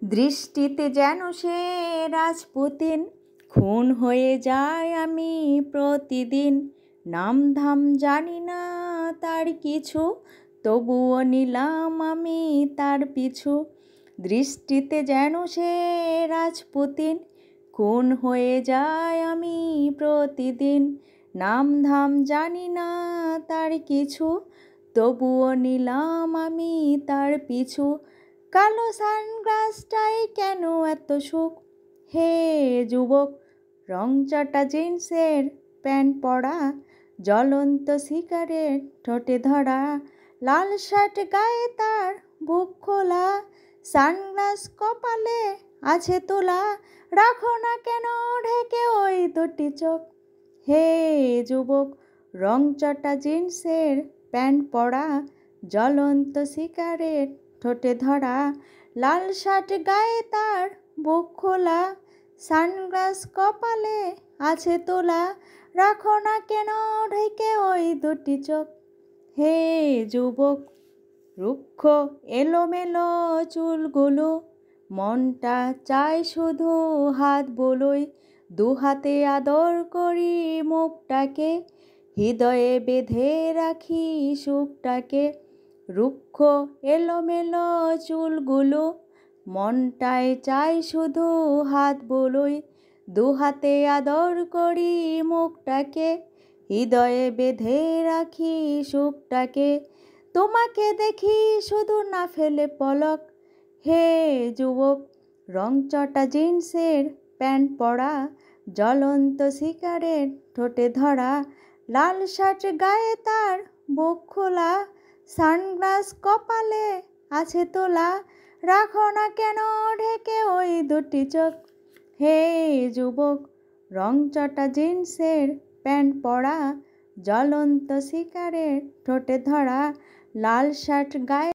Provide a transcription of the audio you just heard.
দৃষ্টিতে যেন সে রাজপুতিন, খুন হয়ে যায় আমি প্রতিদিন। নাম ধাম জানি না তার কিছু, তবুও নিলাম আমি তার পিছু। দৃষ্টিতে যেন সে রাজপুতিন, খুন হয়ে যায় আমি প্রতিদিন। নাম ধাম জানি না তার কিছু, তবুও নিলাম আমি তার পিছু। কালো সানগ্লাসটাই কেন এত সুখ, হে যুবক। রংচটা জিন্সের প্যান্ট পরা, জ্বলন্ত সিগারেট ঠোঁটে ধরা, লাল শার্ট গায়ে তার বুক খোলা, সানগ্লাস কপালে আছে তোলা। রাখো না কেন ঢেকে ওই দুটি চোখ, হে যুবক। রংচটা জিন্সের প্যান্ট পরা, জ্বলন্ত সিগারেট ঠোঁটে ধরা, লাল শার্ট গায়ে তার বুক খোলা, সানগ্লাস কপালে আছে তোলা। রাখো না কেন ঢেকে ওই দুটি চোখ, হে যুবক। রুক্ষ এলোমেলো চুলগুলো, মনটা চায় শুধু হাত বোলোই। দু হাতে আদর করি মুখটাকে, হৃদয়ে বেঁধে রাখি সুখটাকে। রুক্ষ এলোমেলো চুলগুলো, মনটায় চাই শুধু হাত বোলোই। দু হাতে আদর করি মুখটাকে, হৃদয়ে বেঁধে রাখি সুখটাকে। তোমাকে দেখি শুধু না ফেলে পলক, হে যুবক। রংচটা জিন্সের প্যান্ট পরা, জ্বলন্ত সিগারেট ঠোঁটে ধরা, লাল শার্ট গায়ে তার বুক খোলা, সানগ্লাস কপালে আছে তোলা। রাখো না কেন ঢেকে ওই দুটি চোখ, হে যুবক। রংচটা জিন্সের প্যান্ট পরা, জ্বলন্ত সিগারেট ঠোঁটে ধরা, লাল শার্ট গায়ে